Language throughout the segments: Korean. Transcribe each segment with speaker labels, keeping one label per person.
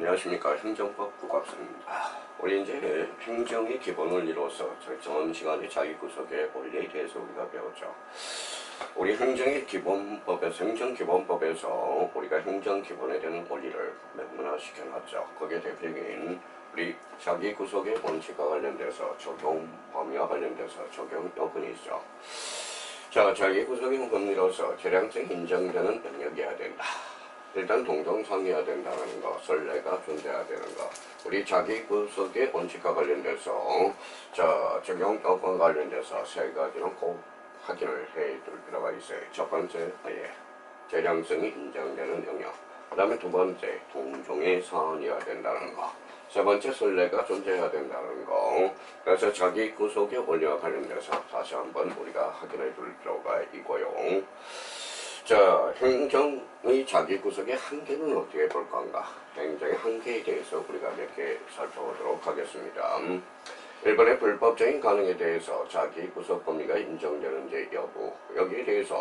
Speaker 1: 안녕하십니까. 행정법 국악수입니다. 우리 이제 행정의 기본을 이뤄서 전 시간에 자기구속의 원리에 대해서 우리가 배웠죠. 우리 행정기본법에서 우리가 행정기본에 대한 원리를 명문화시켜놨죠. 거기에 대표적인 우리 자기구속의 원칙과 관련돼서 적용 범위와 관련돼서 적용 여건이 있죠. 자, 자기구속의 법리로서 재량성 인정되는 영역이어야 된다. 일단 동정상이어야 된다는 거, 선례가 존재해야 되는 거. 우리 자기구속의 원칙과 관련돼서 적용 여건과 관련돼서 세 가지는 꼭 확인을 해둘 필요가 있어요. 첫 번째, 재량성이 인정되는 영역. 그 다음에 두 번째, 동종의 사안이어야 된다는 거. 세 번째, 선례가 존재해야 된다는 거. 그래서 자기구속의 원리와 관련돼서 다시 한번 우리가 확인해 둘 필요가 있고요. 자, 행정의 자기구속의 한계는 어떻게 볼 건가? 행정의 한계에 대해서 우리가 몇 개 살펴보도록 하겠습니다. 1번의 불법적인 가능에 대해서 자기구속 범위가 인정되는지 여부. 여기에 대해서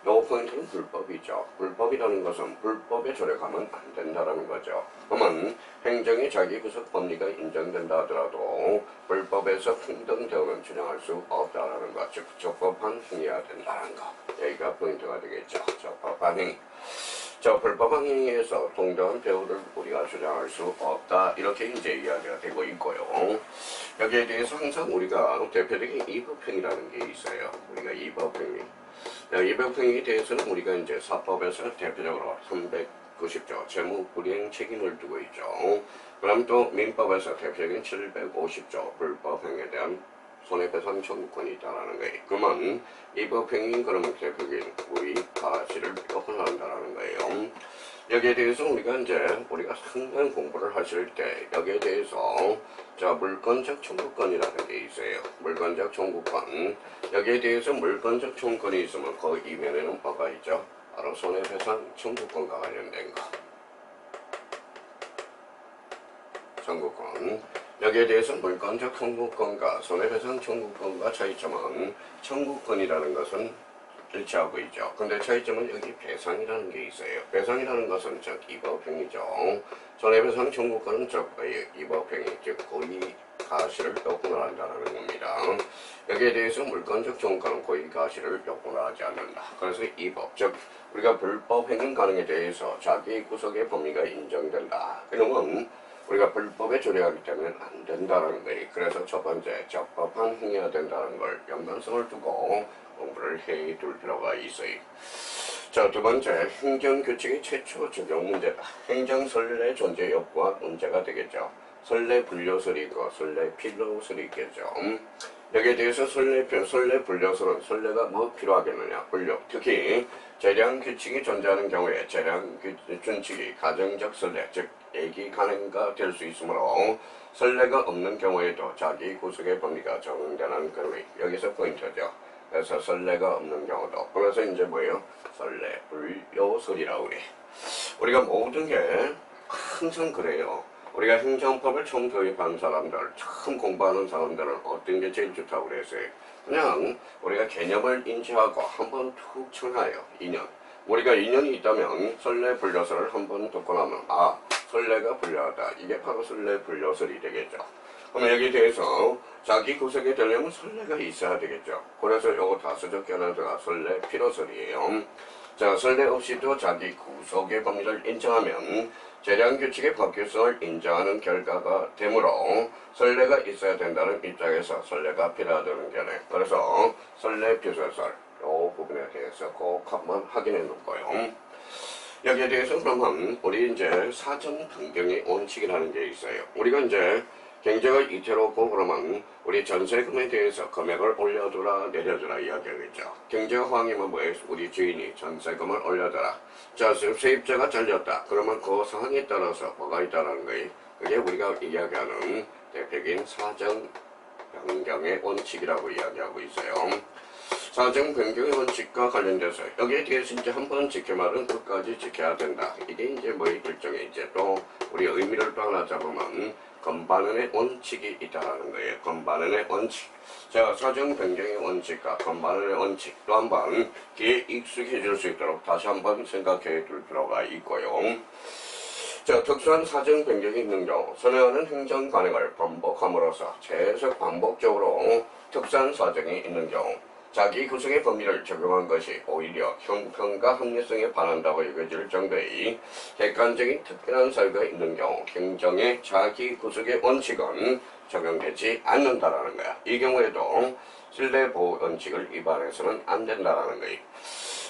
Speaker 1: 요 포인트는 불법이죠. 불법이라는 것은 불법에 조력하면 안 된다는 거죠. 그러면 행정의 자기구속 범위가 인정된다 하더라도 불법에서 평등 대우는 주장할 수 없다는 것. 즉 적법한 행위해야 된다는 것. 여기가 포인트가 되겠죠. 적법한 행위. 불법한 행위에서 동등한 배우를 우리가 주장할 수 없다. 이렇게 이제 이야기가 되고 있고요. 여기에 대해서 항상 우리가 대표적인 이법행위라는 게 있어요. 우리가 이법행위. 이법행위에 대해서는 우리가 이제 사법에서 대표적으로 390조 재무불이행 책임을 두고 있죠. 그럼 또 민법에서 대표적인 750조 불법행위에 대한 손해배상 청구권이 있다는 거예요. 그러면 이법행위인 그러면 대표적인 우리 가치를 요건한다는 거예요. 여기에 대해서 우리가 상당 공부를 하실 때 여기에 대해서 물권적 청구권이라는 게 있어요. 물권적 청구권. 여기에 대해서 물권적 청구권이 있으면 그 이면에는 뭐가 있죠? 바로 손해배상 청구권과 관련된 거. 청구권. 여기에 대해서 물권적 청구권과 손해배상 청구권과 차이점은 청구권이라는 것은 일치하고 있죠. 근데 차이점은 여기 배상이라는 게 있어요. 배상이라는 것은 즉 이법행위죠. 손해배상 청구권은 즉 이법행위, 즉 고의가시를 요건을 한다는 겁니다. 여기에 대해서 물권적 청구권은 고의가시를 요건을 하지 않는다. 그래서 이법, 즉 우리가 불법행위 가능에 대해서 자기구속의 범위가 인정된다. 그러면 우리가 불법에 조례하기 때문에 안 된다는 거예요. 그래서 첫 번째, 적법한 행위가 된다는 걸 연관성을 두고 공부를 해둘 필요가 있어요. 자, 두 번째, 행정규칙의 최초 적용 문제다. 행정선례 존재 여부가 문제가 되겠죠. 선례 분료설이 있고 선례 필요설이 있겠죠. 여기에 대해서 선례 분료설은 선례가 뭐 필요하겠느냐? 분료. 특히 재량규칙이 존재하는 경우에 재량규칙이 가정적 선례, 즉 예기 간행가 될 수 있으므로 선례가 없는 경우에도 자기구속의 범위가 적용되는 경우 여기서 포인트죠. 그래서 선례가 없는 경우도. 그래서 이제 뭐예요? 선례 불료설이라고 그래. 우리가 모든 게 항상 그래요. 우리가 행정법을 처음 도입한 사람들, 처음 공부하는 사람들은 어떤 게 제일 좋다고 그랬어요? 그냥 우리가 개념을 인지하고 한번 툭 청하요. 2년. 우리가 2년이 있다면 선례 불료설을 한번 듣고 나면 선례가 불료하다. 이게 바로 선례 불료설이 되겠죠. 그럼 여기에 대해서 자기구속이 되려면 선례가 있어야 되겠죠. 그래서 요거 다수적 견해가 선례 필요설이에요. 자, 선례 없이도 자기구속의 범위를 인정하면 재량규칙의 법규성을 인정하는 결과가 되므로 선례가 있어야 된다는 입장에서 선례가 필요하다는 견해. 그래서 선례 필요설 요 부분에 대해서 꼭 한번 확인해 놓고요. 여기에 대해서 그러면 우리 이제 사정 변경의 원칙이라는 게 있어요. 우리가 이제 경제가 이태롭고 그러면 우리 전세금에 대해서 금액을 올려두라 내려두라 이야기하겠죠. 경제가 황이면 뭐예요? 우리 주인이 전세금을 올려두라. 자, 세입자가 잘렸다. 그러면 그 상황에 따라서 뭐가 있다는 거예요? 그게 우리가 이야기하는 대표적인 사정 변경의 원칙이라고 이야기하고 있어요. 사정 변경의 원칙과 관련돼서 여기에 대해서 이제 한번 지켜말은 끝까지 지켜야 된다. 이게 이제 뭐 일종의 이제 또 우리 의미를 또 하나 잡으면 건반언의 원칙이 있다는 거예요. 건반언의 원칙. 자, 사정 변경의 원칙과 건반언의 원칙 또 한번 귀에 익숙해질 수 있도록 다시 한번 생각해 둘 필요가 있고요. 자, 특수한 사정 변경이 있는 경우 선회하는 행정 관행을 번복함으로써 계속 반복적으로 특수한 사정이 있는 경우 자기 구속의 법리를 적용한 것이 오히려 형평과 합리성에 반한다고 여겨질 정도의 객관적인 특별한 사유가 있는 경우 행정의 자기 구속의 원칙은 적용되지 않는다라는 거야. 이 경우에도 신뢰보호 원칙을 위반해서는 안 된다라는 거야.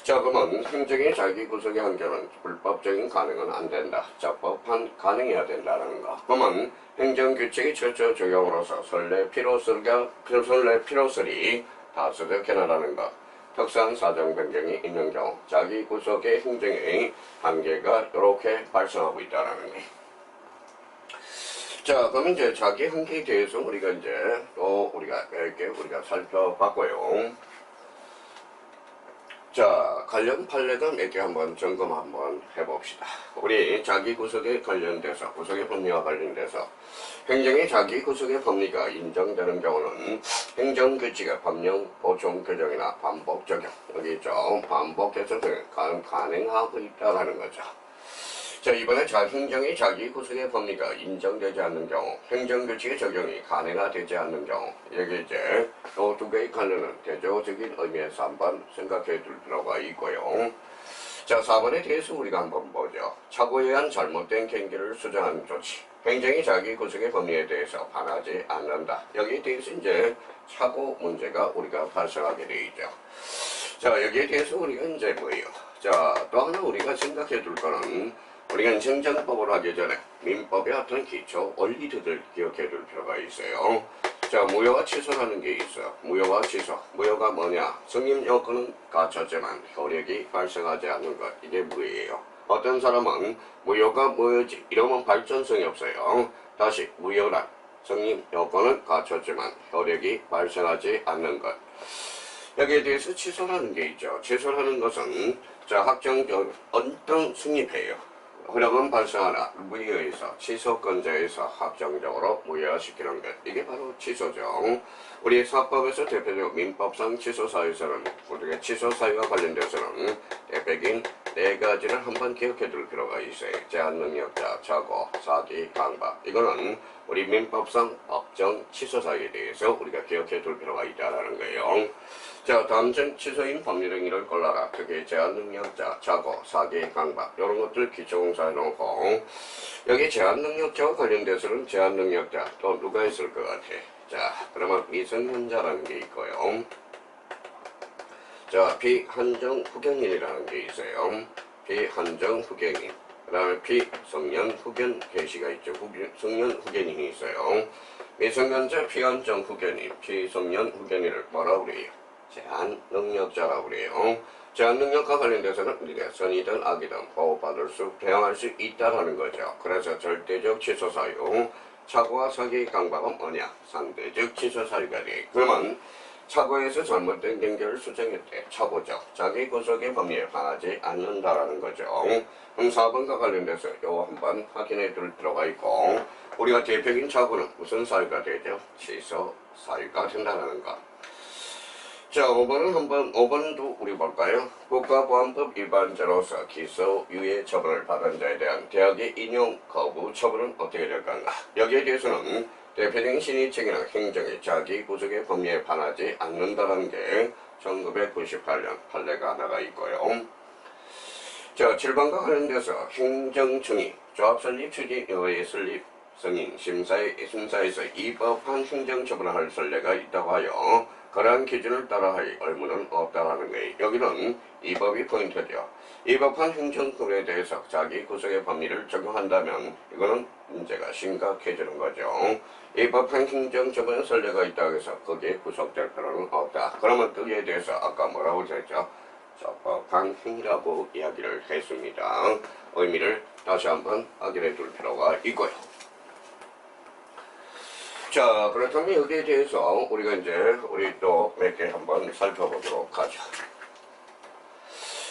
Speaker 1: 자, 그러면 행정의 자기 구속의 한계는 불법적인 가능은 안 된다. 자, 법한 가능해야 된다는 거. 그러면 행정규칙의 철저 적용으로서 선례 필요설이 다수득해나라는 것. 특수한 사정 변경이 있는 경우 자기 구속의 행정의 한계가 이렇게 발생하고 있다는 거. 자, 그러면 이제 자기 한계에 대해서 우리가 이제 또 우리가 살펴봤고요. 자, 관련 판례가 몇 개 한번 점검 한번 해봅시다. 우리 자기 구속에 관련돼서, 구속의 법리와 관련돼서 행정의 자기 구속의 법리가 인정되는 경우는 행정규칙의 법령 보충 규정이나 반복 적용, 여기 있죠. 반복 해석을 가능하고 있다는 거죠. 자, 이번에 행정의 자기 구속의 법리가 인정되지 않는 경우 행정규칙의 적용이 가능하되지 않는 경우 여기 이제 또 두 개의 관련은 대조적인 의미에서 한번 생각해 둘 필요가 있고요. 자, 4번에 대해서 우리가 한번 보죠. 착오에 의한 잘못된 경계를 수정하는 조치. 행정의 자기 구속의 법리에 대해서 반하지 않는다. 여기에 대해서 이제 착오 문제가 우리가 발생하게 되어 있죠. 자, 여기에 대해서 우리가 이제 뭐예요? 자, 또 하나 우리가 생각해 둘 거는 우리가 행정법을 하기 전에 민법의 어떤 기초 원리들을 기억해 둘 필요가 있어요. 자, 무효와 취소라는 게 있어요. 무효와 취소. 무효가 뭐냐? 승인 요건은 갖췄지만 효력이 발생하지 않는 것. 이게 무효예요. 어떤 사람은 무효가 뭐였지? 이러면 발전성이 없어요. 다시 무효란 승인 요건은 갖췄지만 효력이 발생하지 않는 것. 여기에 대해서 취소라는 게 있죠. 취소라는 것은 자, 확정적 어떤 승립해요. 효력은 발생하나 누구에 의해서 취소권자에서 확정적으로 무효화시키는 것. 이게 바로 취소죠. 우리 사법에서 대표적으로 민법상 취소사유에서는 우리가 취소사유와 관련돼서는 대표적인 네 가지를 한번 기억해 둘 필요가 있어요. 제한능력자, 착오, 사기, 강박. 이거는 우리 민법상 법정 취소사유에 대해서 우리가 기억해 둘 필요가 있다는 거예요. 자, 다음 중 취소인 법률 행위를 골라라. 그게 제한능력자, 착오, 사기, 강박 이런 것들 기초공사해 놓고 여기 제한능력자와 관련돼서는 제한능력자 또 누가 있을 것 같아? 자, 그러면 미성년자라는 게 있고요. 자, 비한정 후견인이라는 게 있어요. 비한정 후견인. 그 다음에 비성년 후견 계시가 있죠. 성년 후견인이 있어요. 미성년자 비한정 후견인, 비성년 후견인을 뭐라고 그래요? 제한능력자라고 그래요. 제한능력과 관련돼서는 우리가 선이든 악이든 보호받을 수, 배양할 수 있다라는 거죠. 그래서 절대적 취소사유, 착오와 사기 강박은 뭐냐? 상대적 취소사유가 돼. 그러면 착오에서 잘못된 경계를 수정했대. 착오죠. 자기 구속의 법리에 반하지 않는다라는 거죠. 그럼 4번과 관련돼서 요 한번 확인해 둘 필요가 있고 우리가 대표적인 착오는 무슨 사유가 되죠? 취소 사유가 된다는 것. 자, 5번도 우리 볼까요? 국가보안법 위반자로서 기소 유예 처분을 받은 자에 대한 대학의 인용 거부 처분은 어떻게 될 건가? 여기에 대해서는 대표적인 신의책이나 행정의 자기 구속의 법리에 반하지 않는다는 게 1998년 판례가 하나가 있고요. 자, 7번과 관련돼서 행정청이 조합설립 추진 의회 설립 승인 심사에서 위법한 행정처분을 할 선례가 있다고 하여 그러한 기준을 따라할 의무는 없다라는 거예요. 여기는 이 법이 포인트죠. 위법한 행정법에 대해서 자기 구속의 법리를 적용한다면 이거는 문제가 심각해지는 거죠. 위법한 행정처분의 선례가 있다고 해서 거기에 구속될 필요는 없다. 그러면 거기에 대해서 아까 뭐라고 했죠? 적법한 행위라고 이야기를 했습니다. 의미를 다시 한번 확인해 둘 필요가 있고요. 자, 그렇다면 여기에 대해서 우리가 이제 우리 또 몇 개 한번 살펴보도록 하죠.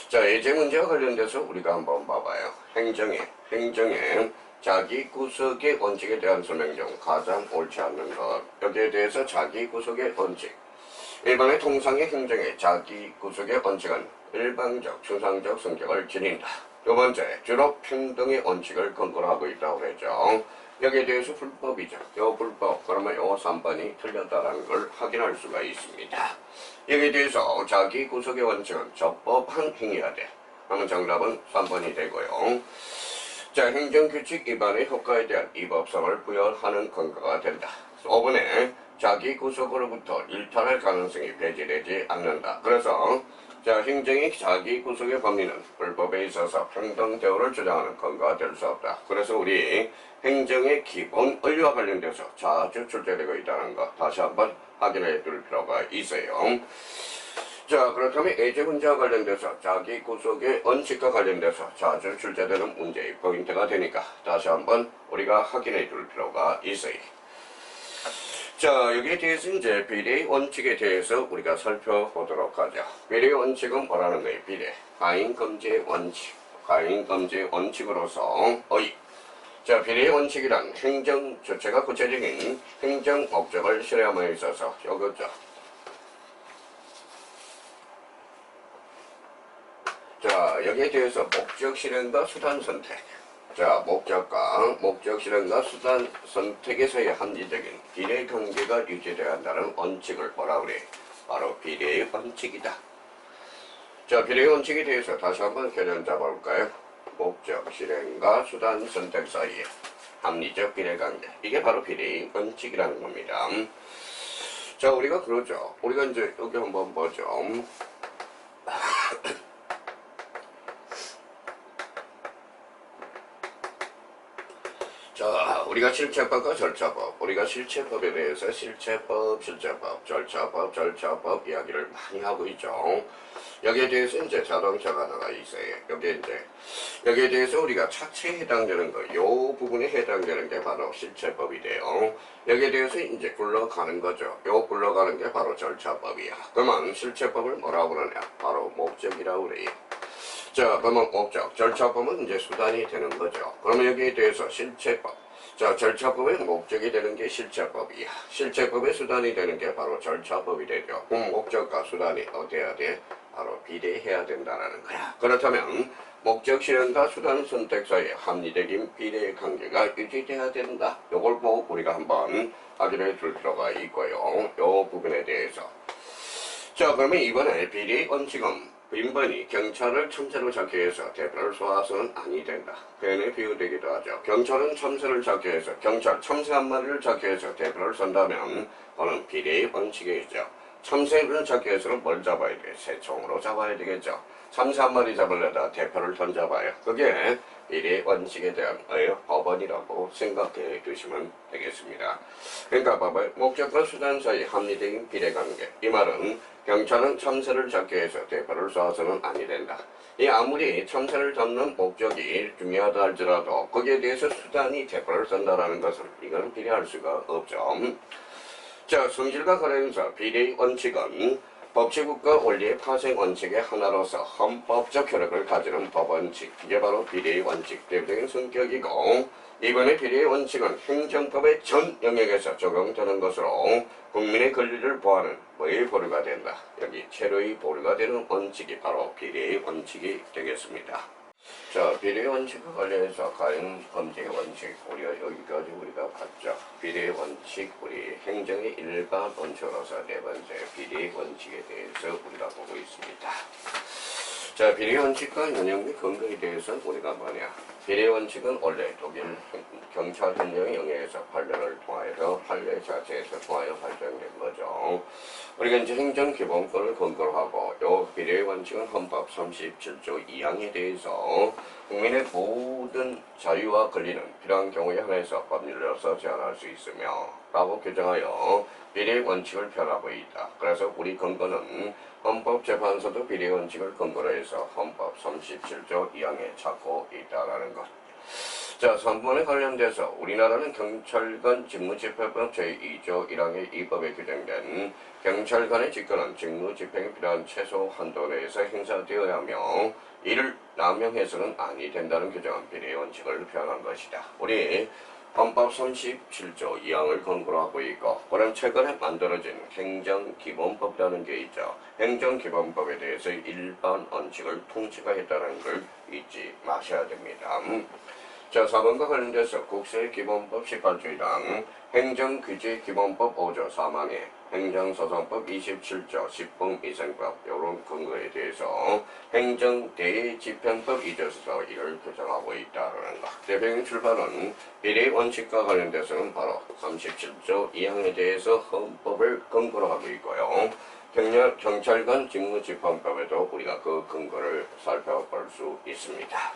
Speaker 1: 자, 예제 문제와 관련돼서 우리가 한번 봐봐요. 행정의 자기 구속의 원칙에 대한 설명 중 가장 옳지 않는 것. 여기에 대해서 자기 구속의 원칙. 일반의 통상의 행정의 자기 구속의 원칙은 일방적, 추상적 성격을 지닌다. 두 번째, 주로 평등의 원칙을 근거로 하고 있다고 그랬죠. 여기에 대해서 불법이죠. 요 불법, 그러면 요 3번이 틀렸다는 걸 확인할 수가 있습니다. 여기에 대해서 자기 구속의 원칙은 적법한 행위가 돼. 그러면 정답은 3번이 되고요. 자, 행정규칙 위반의 효과에 대한 위법성을 부여하는 근거가 된다. 5번에 자기 구속으로부터 일탈할 가능성이 배제되지 않는다. 그래서 자, 행정의 자기 구속의 법리는 불법에 있어서 평등 대우를 주장하는 근거가 될 수 없다. 그래서 우리 행정의 기본 원리와 관련돼서 자주 출제되고 있다는 것 다시 한번 확인해 둘 필요가 있어요. 자, 그렇다면 예제 문제와 관련돼서 자기 구속의 원칙과 관련돼서 자주 출제되는 문제의 포인트가 되니까 다시 한번 우리가 확인해 둘 필요가 있어요. 자, 여기에 대해서 이제 비례의 원칙에 대해서 우리가 살펴보도록 하죠. 비례의 원칙은 뭐라는 거예요? 비례. 가인금지의 원칙. 가인금지의 원칙으로서 어이. 자, 비례의 원칙이란 행정 주체가 구체적인 행정 목적을 실행함에 있어서 요거죠. 자, 여기에 대해서 목적 실행과 수단 선택. 자, 목적 실행과 수단 선택에서의 합리적인 비례 관계가 유지되어야 한다는 원칙을 뭐라 그래? 바로 비례의 원칙이다. 자, 비례의 원칙에 대해서 다시 한번 개념 잡아볼까요? 목적 실행과 수단 선택 사이에 합리적 비례 관계. 이게 바로 비례의 원칙이라는 겁니다. 자, 우리가 그러죠. 우리가 이제 여기 한번 보죠. 자, 우리가 실체법과 절차법, 우리가 실체법에 대해서 실체법, 절차법 이야기를 많이 하고 있죠. 여기에 대해서 이제 자동차가 나가 있어요. 여기에 대해서 우리가 차체에 해당되는 거, 요 부분에 해당되는 게 바로 실체법이 돼요. 여기에 대해서 이제 굴러가는 거죠. 요 굴러가는 게 바로 절차법이야. 그러면 실체법을 뭐라고 그러냐? 바로 목적이라고 그래요. 자, 그러면 목적, 절차법은 이제 수단이 되는 거죠. 그러면 여기에 대해서 실체법. 자, 절차법의 목적이 되는 게 실체법이야. 실체법의 수단이 되는 게 바로 절차법이 되죠. 그럼 목적과 수단이 어때야 돼? 바로 비례해야 된다는 거야. 그렇다면 목적 실현과 수단 선택 사이에 합리적인 비례의 관계가 유지돼야 된다. 요걸 꼭 우리가 한번 확인해 둘 필요가 있고요. 요 부분에 대해서. 자, 그러면 이번에 비례의 원칙은 빈번히 경찰을 참새로 잡기 위해서 대표를 쏘아서는 아니 된다. 표현에 비유되기도 하죠. 경찰은 참새를 잡기 위해서 경찰 참새 한 마리를 잡기 위해서 대표를 쏜다면 그는 비례의 원칙에 있죠. 참새를 잡기 위해서는 뭘 잡아야 돼? 새총으로 잡아야 되겠죠. 참새 한 마리 잡으려다 대표를 던져봐요. 그게 비례의 원칙에 대한 법원이라고 생각해 두시면 되겠습니다. 그러니까 봐봐요. 목적과 수단 사이 합리적인 비례관계. 이 말은 경찰은 참새를 잡기 위해서 대표를 쏘아서는 아니 된다. 이 아무리 참새를 잡는 목적이 중요하다 할지라도 거기에 대해서 수단이 대표를 쏜다라는 것은 이거는 비례할 수가 없죠. 자, 성질과 관련해서 비례의 원칙은 법치국가 원리의 파생 원칙의 하나로서 헌법적 효력을 가지는 법원칙. 이게 바로 비례의 원칙 대표적인 성격이고, 이번에 비례의 원칙은 행정법의 전 영역에서 적용되는 것으로 국민의 권리를 보호하는 뭐의 보류가 된다. 여기 체류의 보류가 되는 원칙이 바로 비례의 원칙이 되겠습니다. 자, 비례의 원칙과 관련해서 가인금지의 원칙, 우리가 여기까지 우리가 봤죠. 비례의 원칙, 우리 행정의 일반 원칙으로서 네 번째 비례의 원칙에 대해서 우리가 보고 있습니다. 자, 비례의 원칙과 연영 및 근거에 대해서 우리가 뭐냐? 비례의 원칙은 원래 독일 경찰 행정의 영역에서 판례를 통하여서 판례 자체에서 통하여 발전된 거죠. 우리가 이제 행정기본권을 근거로 하고 요 비례의 원칙은 헌법 37조 2항에 대해서 국민의 모든 자유와 권리는 필요한 경우에 한해서 법률로서 제한할 수 있으며 라고 규정하여 비례의 원칙을 표현하고 있다. 그래서 우리 근거는 헌법재판소도 비례의 원칙을 근거로 해서 헌법 37조 2항에 찾고 있다라는 것. 자, 3번에 관련돼서 우리나라는 경찰관 직무집행법 제2조 1항의 2법에 규정된 경찰관의 직권은 직무집행에 필요한 최소 한도 내에서 행사되어야 하며 이를 남용해서는 아니 된다는 규정은 비례의 원칙을 표현한 것이다. 우리 헌법 37조 2항을 근거로 하고 있고, 그럼 최근에 만들어진 행정기본법이라는 게 있죠. 행정기본법에 대해서 일반 원칙을 통치가 했다는 걸 잊지 마셔야 됩니다. 자, 4번과 관련돼서 국세기본법 18조이랑 행정규제기본법 5조 4항에 행정소송법 27조 10범위생법 이런 근거에 대해서 행정대집행법 2조에서 이를 규정하고 있다는 것. 대표적인 출발은 비례원칙과 관련돼서는 바로 37조 2항에 대해서 헌법을 근거로 하고 있고요. 경찰관 직무집행법에도 우리가 그 근거를 살펴볼 수 있습니다.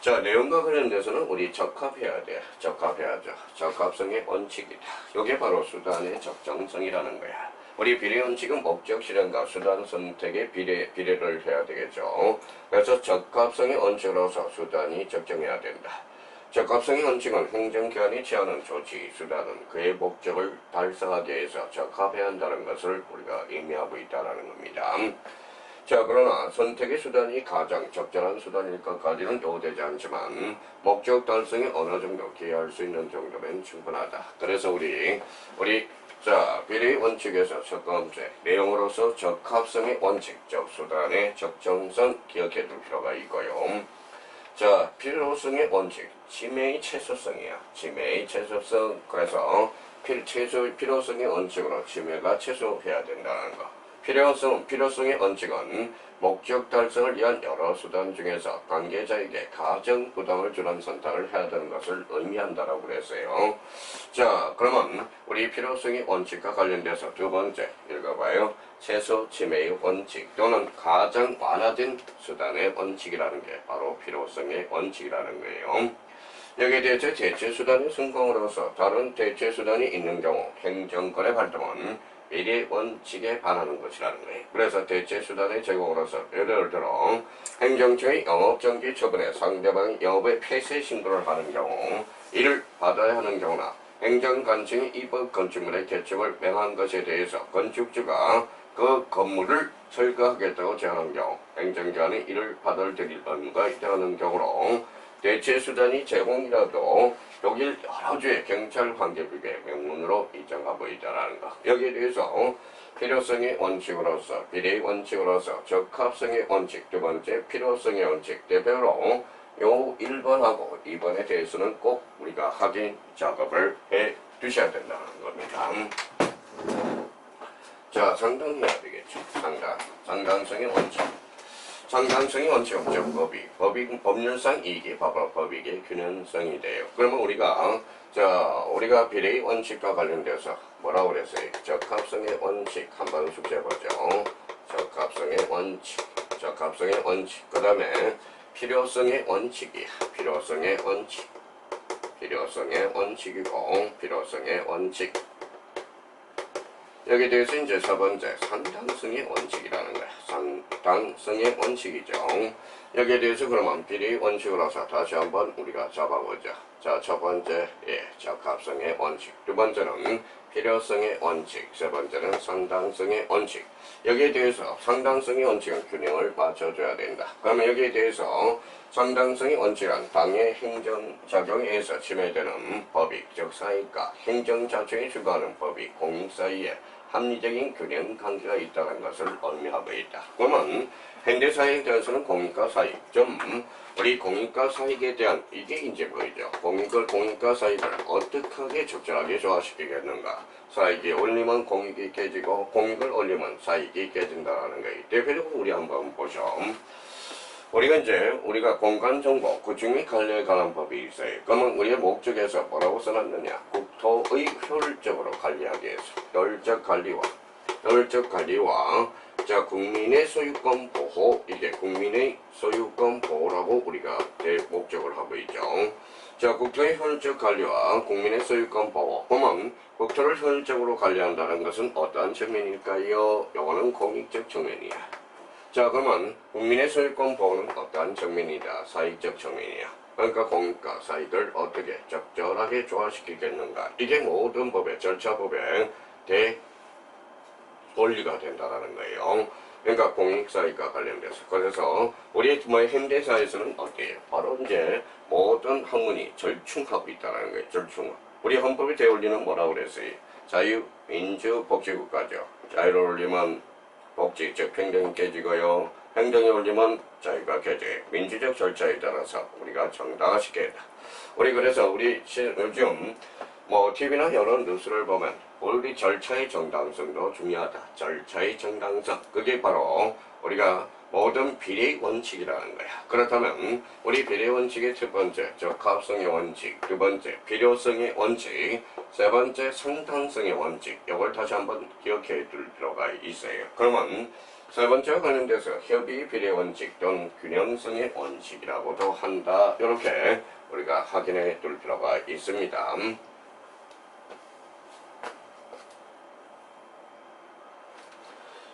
Speaker 1: 자, 내용과 관련돼서는 우리 적합해야 돼. 적합해야죠. 적합성의 원칙이다. 이게 바로 수단의 적정성이라는 거야. 우리 비례원칙은 목적 실현과 수단 선택의 비례를 해야 되겠죠. 그래서 적합성의 원칙으로서 수단이 적정해야 된다. 적합성의 원칙은 행정기관이 취하는 조치, 수단은 그의 목적을 달성하기 위해서 적합해야 한다는 것을 우리가 의미하고 있다는 겁니다. 자, 그러나 선택의 수단이 가장 적절한 수단일 것까지는 요구되지 않지만 목적 달성에 어느 정도 기여할 수 있는 정도면 충분하다. 그래서 우리 비례 원칙에서 첫 번째 내용으로서 적합성의 원칙적 수단의 적정성 기억해 둘 필요가 있고요. 자, 필요성의 원칙, 침해의 최소성이야. 침해의 최소성. 그래서 필요성의 원칙으로 침해가 최소해야 된다는 거. 필요성의 원칙은 목적 달성을 위한 여러 수단 중에서 관계자에게 가정 부담을 주는 선택을 해야 되는 것을 의미한다라고 그랬어요. 자, 그러면 우리 필요성의 원칙과 관련돼서 두 번째 읽어봐요. 최소 침해의 원칙 또는 가장 완화된 수단의 원칙이라는 게 바로 필요성의 원칙이라는 거예요. 여기에 대해서 대체 수단의 성공으로서 다른 대체 수단이 있는 경우 행정권의 활동은 비례 원칙에 반하는 것이라는 거예요. 그래서 대체 수단의 제공으로서 예를 들어 행정처의 영업정지 처분에 상대방이 영업의 폐쇄 신고를 하는 경우 이를 받아야 하는 경우나 행정관청이 이법 건축물의 개축을 명한 것에 대해서 건축주가 그 건물을 철거하겠다고 제안한 경우 행정기관이 이를 받아들일 의무가 있다는 경우로 대체 수단이 제공이라도 독일 여러 주의 경찰 관계비계 명문으로 인정하고 있다는 것. 여기에 대해서 필요성의 원칙으로서 비례의 원칙으로서 적합성의 원칙 두 번째 필요성의 원칙 대표로 요 1번하고 2번에 대해서는 꼭 우리가 확인 작업을 해 두셔야 된다는 겁니다. 자, 상당해야 되겠죠. 상당성의 원칙. 상당성의 원칙적 법률상 이익이 바로 법익의 균형성이 돼요. 그러면 우리가 비례의 원칙과 관련돼서 뭐라고 그랬어요? 적합성의 원칙 한번 숙제해보죠. 적합성의 원칙. 그 다음에 필요성의 원칙이야. 필요성의 원칙. 여기에 대해서 이제 첫 번째 상당성의 원칙이라는 거야. 상당성의 원칙이죠. 여기에 대해서 그러면 비례의 원칙으로서 다시 한번 우리가 잡아보자. 자, 첫 번째 적합성의 원칙, 두 번째는 필요성의 원칙, 세 번째는 상당성의 원칙. 여기에 대해서 상당성의 원칙은 균형을 맞춰줘야 된다. 그러면 여기에 대해서 상당성의 원칙은 당의 행정작용에 의해서 침해되는 법익, 즉 사익과 행정자체에 주관하는 법익, 공익 사이에 합리적인 균형 관계가 있다는 것을 의미하고 있다. 그러면 현대사회에 대해서는 공익과 사익, 우리 공익과 사익에 대한 이게 이제 보이죠. 공익과 사익을 어떻게 적절하게 조화시키겠는가. 사익이 올리면 공익이 깨지고 공익을 올리면 사익이 깨진다는 거예요. 대표적으로 우리 한번 보죠. 우리가 공간 정보, 구중의 관리에 관한 법이 있어요. 그러면 우리의 목적에서 뭐라고 써놨느냐? 국토의 효율적으로 관리하기 위해서 효율적 관리와 자, 국민의 소유권 보호, 이게 국민의 소유권 보호라고 우리가 목적을 하고 있죠. 자, 국토의 효율적 관리와 국민의 소유권 보호. 그러면 국토를 효율적으로 관리한다는 것은 어떠한 측면일까요? 요거는 공익적 측면이야. 자, 그러면 국민의 소유권 보호는 어떠한 측면이다? 사익적 측면이야. 그러니까 공익과 사익을 어떻게 적절하게 조화시키겠는가. 이게 모든 법의 절차법의 원리가 된다는 거예요. 그러니까 공익사회과 관련돼서. 그래서 우리 뭐 현대사에서는 어때요? 바로 이제 모든 학문이 절충하고 있다는 거예요. 절충. 우리 헌법이 되어올리는 뭐라고 그랬어요? 자유, 민주, 복지국가죠. 자유를 올리면 복지, 즉 행정이 깨지고요. 행정이 올리면 자유가 깨져요. 민주적 절차에 따라서 우리가 정당화시켜야 한다. 우리 그래서 우리 요즘 뭐 TV나 여러 뉴스를 보면 우리 절차의 정당성도 중요하다. 절차의 정당성. 그게 바로 우리가 모든 비례 원칙이라는 거야. 그렇다면 우리 비례 원칙의 첫 번째 적합성의 원칙, 두 번째 필요성의 원칙, 세 번째 상당성의 원칙. 이걸 다시 한번 기억해 둘 필요가 있어요. 그러면 세 번째와 관련돼서 협의 비례 원칙 또는 균형성의 원칙이라고도 한다. 이렇게 우리가 확인해 둘 필요가 있습니다.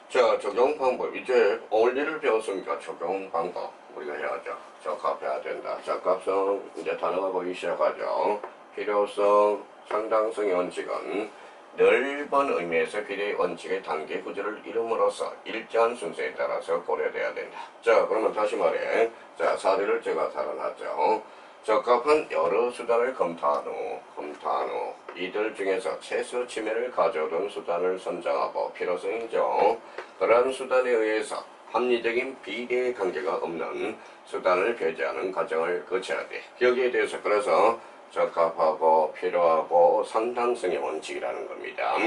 Speaker 1: 자, 적용 방법. 이제 원리를 배웠으니까 적용 방법 우리가 해야죠. 적합해야 된다. 적합성 이제 단어가 보이기 시작하죠. 필요성, 상당성의 원칙은 넓은 의미에서 비례 원칙의 단계 구조를 이름으로써 일정한 순서에 따라서 고려돼야 된다. 자, 그러면 다시 말해. 자, 사례를 제가 달아놨죠. 적합한 여러 수단을 검토한 후 이들 중에서 최소 침해를 가져오던 수단을 선정하고 필요성이죠. 그러한 수단에 의해서 합리적인 비례 관계가 없는 수단을 배제하는 과정을 거쳐야 돼. 여기에 대해서 그래서 적합하고 필요하고 상당성의 원칙이라는 겁니다.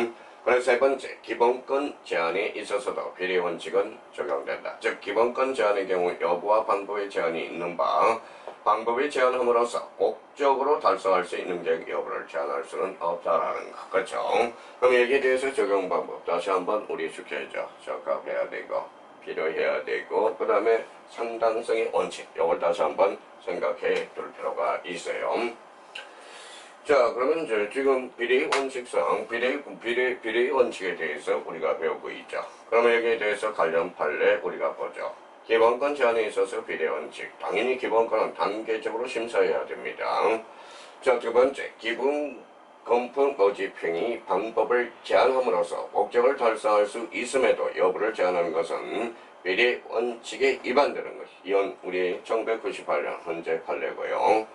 Speaker 1: 그래서 세 번째, 기본권 제한에 있어서도 비례 원칙은 적용된다. 즉 기본권 제한의 경우 여부와 방법의 제한이 있는 바 방법의 제한함으로써 목적으로 달성할 수 있는 여부를 제한할 수는 없다라는 것. 그렇죠? 그럼 여기에 대해서 적용 방법 다시 한번 우리 숙해야죠. 적합해야 되고 필요해야 되고 그 다음에 상당성의 원칙 이걸 다시 한번 생각해 둘 필요가 있어요. 자, 그러면 이제 지금 비례 원칙상 비례 원칙에 대해서 우리가 배우고 있죠. 그러면 여기에 대해서 관련 판례 우리가 보죠. 기본권 제한에 있어서 비례 원칙. 당연히 기본권은 단계적으로 심사해야 됩니다. 자, 두 번째, 기본 검품 모집행위 방법을 제한함으로써 목적을 달성할 수 있음에도 여부를 제한하는 것은 비례 원칙에 위반되는 것. 이건 우리 1998년 헌재 판례고요.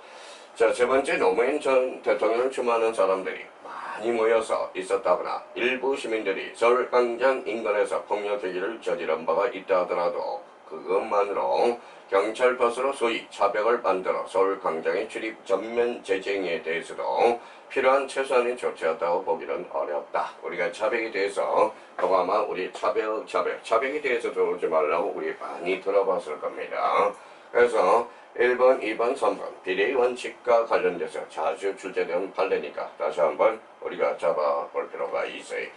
Speaker 1: 자, 세 번째, 노무현 전 대통령을 추모하는 사람들이 많이 모여서 있었다거나 일부 시민들이 서울광장 인근에서 폭력 행위를 저지른 바가 있다 하더라도 그것만으로 경찰 버스로 소위 차벽을 만들어 서울광장의 출입 전면 제재에 대해서도 필요한 최소한의 조치였다고 보기는 어렵다. 우리가 차벽에 대해서 아마 우리 차벽에 대해서 들어오지 말라고 우리 많이 들어봤을 겁니다. 그래서 1번, 2번, 3번 비례 원칙과 관련돼서 자주 출제되는 판례니까 다시 한번 우리가 잡아볼 필요가 있어요.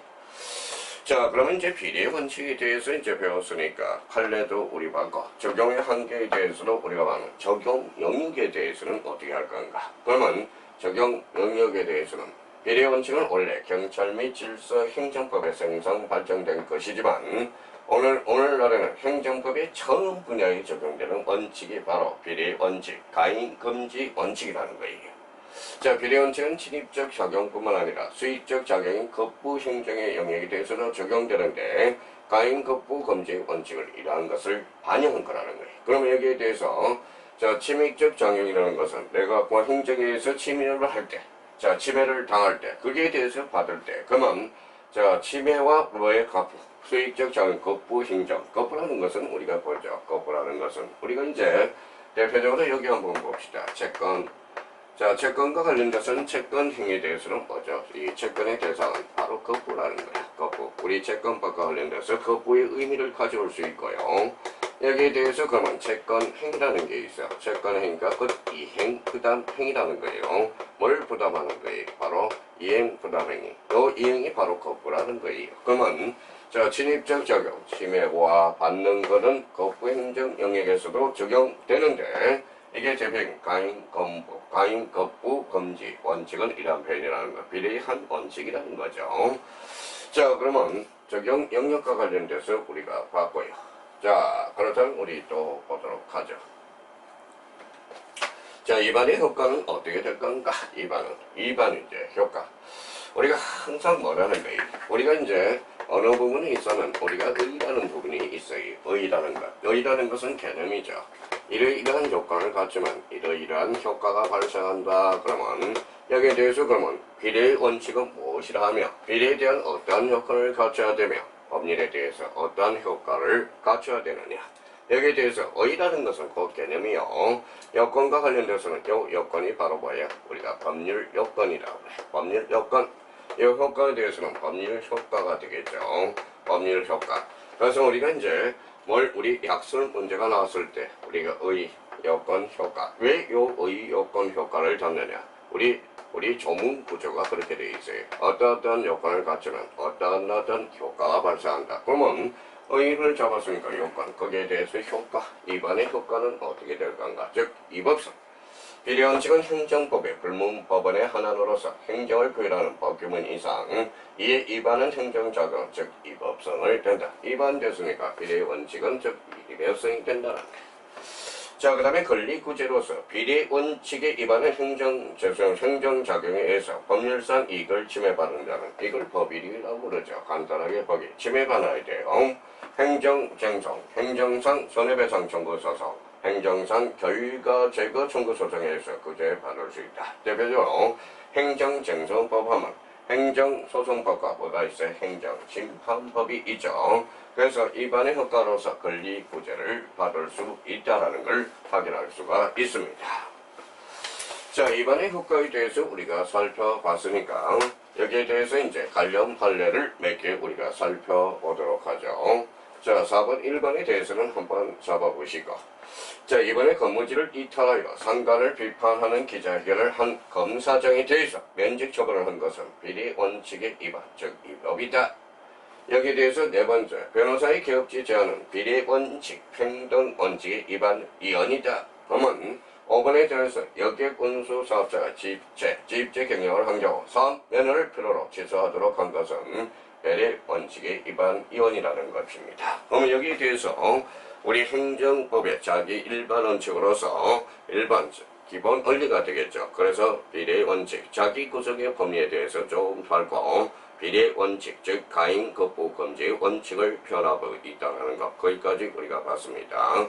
Speaker 1: 자, 그러면 이제 비례 원칙에 대해서 이제 배웠으니까 판례도 우리 봤고 적용의 한계에 대해서도 우리가 봤는 적용 영역에 대해서는 어떻게 할 건가? 그러면 적용 영역에 대해서는 비례 원칙은 원래 경찰 및 질서 행정법에 생성 발전된 것이지만 오늘날에는 행정법의 전 분야에 적용되는 원칙이 바로 비례 원칙, 가인 금지 원칙이라는 거예요. 자, 비례 원칙은 침입적 작용뿐만 아니라 수익적 작용인 급부 행정의 영역에 대해서도 적용되는데 가인 급부 금지 원칙을 이러한 것을 반영한 거라는 거예요. 그러면 여기에 대해서 자, 침입적 작용이라는 것은 내가 행정에 의해서 침입을 할 때, 자, 침해를 당할 때, 거기에 대해서 받을 때, 그러면 자, 침해와 뭐의 갑부, 수익적 작용, 급부 행정, 급부라는 것은 우리가 보죠. 급부라는 것은 우리가 이제 대표적으로 여기 한번 봅시다. 채권. 자, 채권과 관련돼서는 채권 행위에 대해서는 뭐죠? 이 채권의 대상은 바로 급부라는 거야. 급부. 우리 채권법과 관련돼서 급부의 의미를 가져올 수 있고요. 여기에 대해서 그러면 채권 행위라는 게 있어요. 채권 행위가 이행 부담 행위라는 거예요. 뭘 부담하는 거예요? 바로 이행 부담 행위. 이 이행이 바로 급부라는 거예요. 그러면 자, 침입적 작용, 침해와 받는 것은 급부 행정 영역에서도 적용되는데 이게 대표적인 가인 급부 금지 원칙은 이러한 표현이라는 거, 비례한 원칙이라는 거죠. 자, 그러면 적용 영역과 관련돼서 우리가 봤고요. 자, 그렇다면 우리 또 보도록 하죠. 자, 2반의 효과는 어떻게 될 건가? 2반은 이제 효과. 우리가 항상 뭐라는 거예요? 우리가 이제 어느 부분에 있어는 우리가 의라는 부분이 있어요. 의라는 것. 의라는 것은 개념이죠. 이러이러한 효과를 갖지만 이러이러한 효과가 발생한다. 그러면 여기에 대해서 그러면 비례의 원칙은 무엇이라 하며 비례에 대한 어떠한 효과를 갖춰야 되며 법률에 대해서 어떠한 효과를 갖춰야 되느냐. 여기에 대해서 의라는 것은 그 개념이요. 여건과 관련돼서는 이 여건이 바로 뭐예요? 우리가 법률 여건이라고 해요. 법률 여건. 이 효과에 대해서는 법률 효과가 되겠죠. 법률 효과. 그래서 우리가 이제 우리 약술 문제가 나왔을 때 우리가 의, 여건, 효과. 왜 요 의, 여건, 효과를 잡느냐? 우리 조문 구조가 그렇게 되어 있어요. 어떠한 요건을 갖추면 어떠한 효과가 발생한다. 그러면 의를 잡았으니까 요건, 거기에 대해서 효과, 위반의 효과는 어떻게 될 건가? 즉, 위법성. 비례원칙은 행정법의 불문법원의 하나로서 행정을 규율하는 법규문 이상 이에 위반은 행정작용, 즉 위법성을 된다. 위반됐으니까 비례원칙은 즉 위법성이 된다는 거예요. 자, 그 다음에 권리구제로서 비례원칙의 위반은 행정작용에 의해서 법률상 이익을 침해받는 자는 이걸 법일이라고 부르죠. 간단하게 보기. 침해받아야 돼요. 행정쟁송, 행정상 손해배상 청구 소송, 행정상 결과 제거 청구 소송에 의해서 구제받을 수 있다. 대표적으로 행정쟁송법 하면 행정소송법과 뭐가 있어요? 행정심판법이 있죠. 그래서 위반의 효과로서 권리구제를 받을 수 있다는 걸 확인할 수가 있습니다. 자, 위반의 효과에 대해서 우리가 살펴봤으니까 여기에 대해서 이제 관련 판례를 몇 개 우리가 살펴보도록 하죠. 자, 4번, 1번에 대해서는 한번 잡아보시고 자, 이번에 건무지를 이탈하여 상관을 비판하는 기자회견을 한 검사장에 대해서 면직 처벌을 한 것은 비리 원칙의 위반, 즉 위법이다. 여기에 대해서 네 번째, 변호사의 개업지 제한은 비리 원칙, 행동 원칙의 위반 이언이다. 그러면 5번에 대해서 여객 운수 사업자가 집재 경영을 한 경우 사업 면허를 필요로 취소하도록 한 것은 비리 원칙의 위반 이언이라는 것입니다. 그러면 여기에 대해서 우리 행정법의 자기 일반 원칙으로서 일반 기본 원리가 되겠죠. 그래서 비례 원칙, 자기 구성의 범위에 대해서 조금 살고 비례 원칙, 즉 가인 거부 금지의 원칙을 표현하고 있다는 것, 거기까지 우리가 봤습니다.